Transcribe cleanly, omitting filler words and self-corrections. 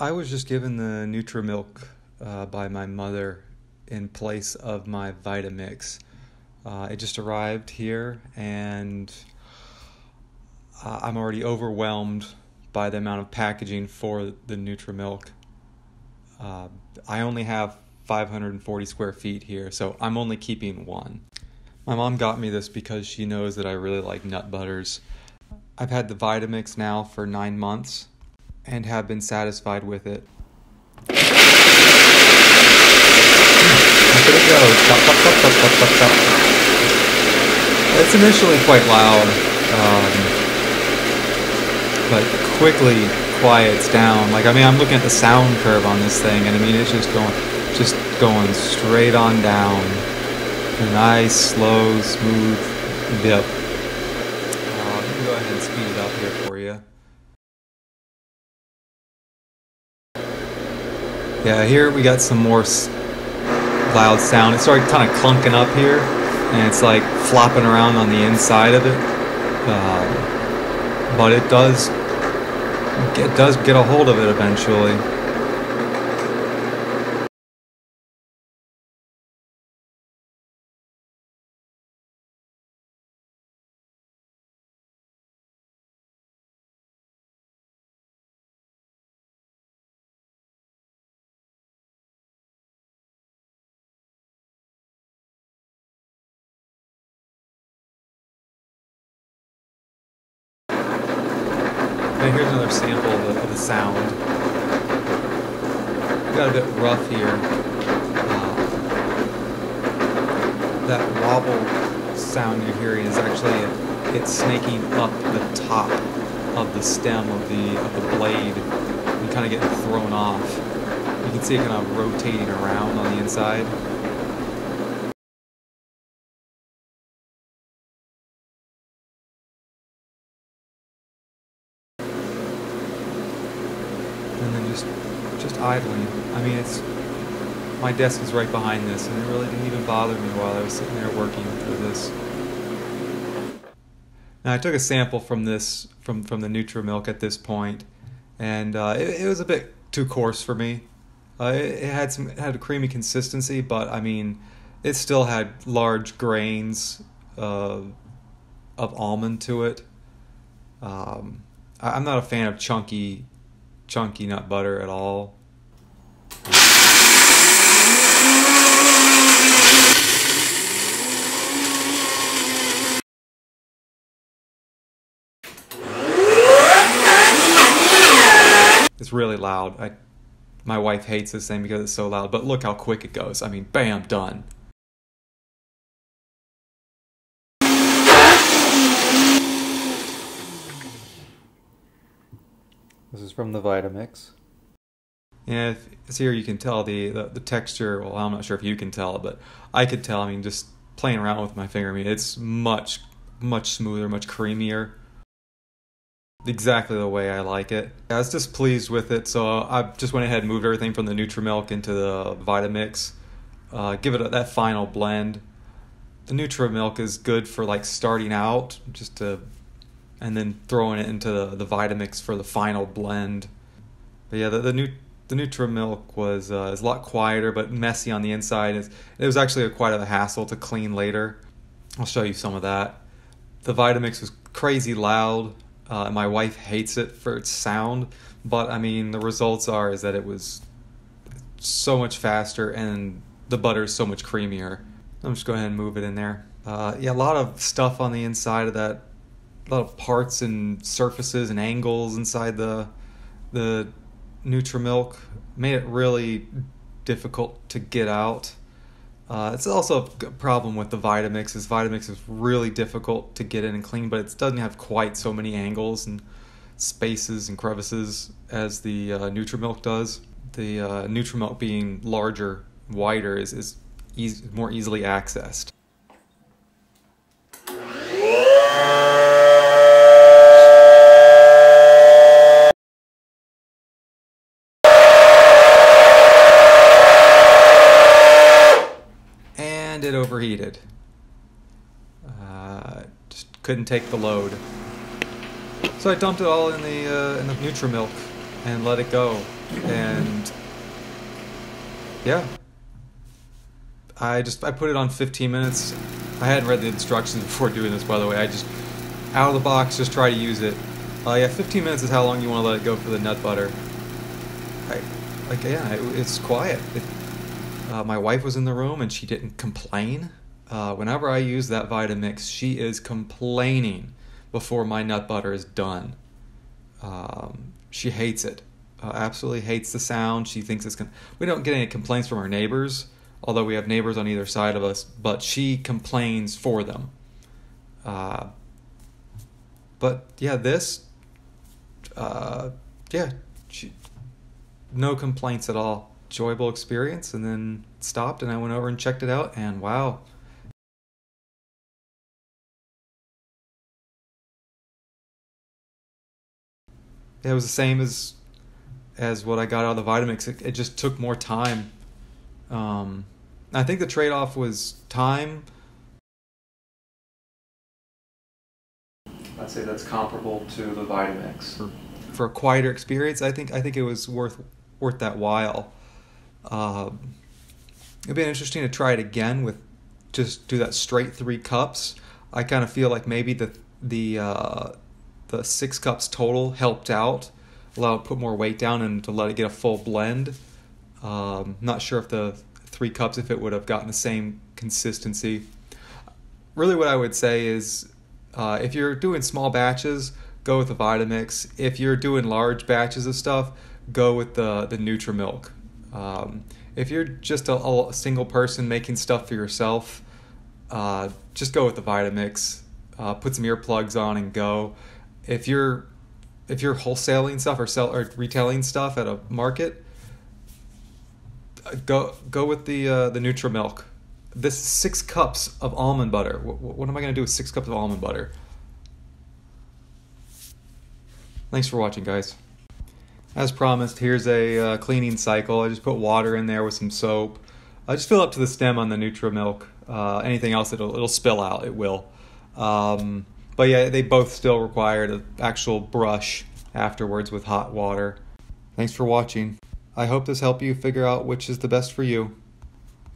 I was just given the Nutramilk by my mother in place of my Vitamix. It just arrived here, and I'm already overwhelmed by the amount of packaging for the Nutramilk. I only have 540 square feet here, so I'm only keeping one. My mom got me this because she knows that I really like nut butters. I've had the Vitamix now for 9 months and have been satisfied with it. Look at it go. Chop, chop, chop, chop, chop, chop, chop. It's initially quite loud, but quickly quiets down. I'm looking at the sound curve on this thing, and it's just going straight on down. A nice, slow, smooth dip. Let me go ahead and speed it up here for you. Yeah, here we got some more loud sound. It started kind of clunking up here, and it's like flopping around on the inside of it. But it does get a hold of it eventually. And here's another sample of the sound. Got a bit rough here. That wobble sound you're hearing is actually it's snaking up the top of the stem of the blade and kind of getting thrown off. You can see it kind of rotating around on the inside. And then just idling. My desk is right behind this, and it really didn't even bother me while I was sitting there working through this. Now I took a sample from the Nutramilk at this point, and it was a bit too coarse for me. It had a creamy consistency, but it still had large grains of almond to it. I'm not a fan of chunky nut butter at all. It's really loud. My wife hates this thing because it's so loud, but look how quick it goes. Bam, done. This is from the Vitamix. And here you can tell the texture. Well, I'm not sure if you can tell, but I could tell. Just playing around with my finger, it's much smoother, much creamier. Exactly the way I like it. I was just pleased with it, so I just went ahead and moved everything from the Nutramilk into the Vitamix. Give it that final blend. The Nutramilk is good for starting out, and then throwing it into the Vitamix for the final blend. But yeah, the Nutramilk is a lot quieter, but messy on the inside. It was actually quite a hassle to clean later. I'll show you some of that. The Vitamix was crazy loud. My wife hates it for its sound, but the results is that it was so much faster and the butter is so much creamier. I'm just going ahead and move it in there. Yeah, a lot of stuff on the inside of that. A lot of parts and surfaces and angles inside the Nutramilk made it really difficult to get out. It's also a problem with the Vitamix. Vitamix is really difficult to get in and clean, but it doesn't have quite so many angles and spaces and crevices as the Nutramilk does. The Nutramilk being larger, wider, is more easily accessed. It overheated. Just couldn't take the load. So I dumped it all in the Nutramilk and let it go. And yeah, I put it on 15 minutes. I hadn't read the instructions before doing this, by the way. I just, out of the box, just try to use it. Yeah, 15 minutes is how long you want to let it go for the nut butter. It's quiet. My wife was in the room and she didn't complain. Whenever I use that Vitamix, she is complaining before my nut butter is done. She hates it. Absolutely hates the sound. She thinks it's we don't get any complaints from our neighbors, although we have neighbors on either side of us, but she complains for them. But yeah, no complaints at all. Enjoyable experience, and then stopped and I went over and checked it out, and wow. It was the same as what I got out of the Vitamix. It just took more time. I think the trade-off was time. I'd say that's comparable to the Vitamix. For a quieter experience, I think it was worth that while. It'd be interesting to try it again with just do that straight 3 cups. I kind of feel like maybe the 6 cups total helped out, allowed to put more weight down and to let it get a full blend. Not sure if the 3 cups, if it would have gotten the same consistency. Really what I would say is if you're doing small batches, go with the Vitamix. If you're doing large batches of stuff, go with the Nutramilk. If you're just a single person making stuff for yourself, just go with the Vitamix. Put some earplugs on and go. If you're wholesaling stuff or retailing stuff at a market, go with the Nutramilk. This 6 cups of almond butter. What am I going to do with 6 cups of almond butter? Thanks for watching, guys. As promised, here's a cleaning cycle. I just put water in there with some soap. I just fill up to the stem on the Nutramilk. Anything else, it'll spill out. It will. But yeah, they both still required an actual brush afterwards with hot water. Thanks for watching. I hope this helped you figure out which is the best for you.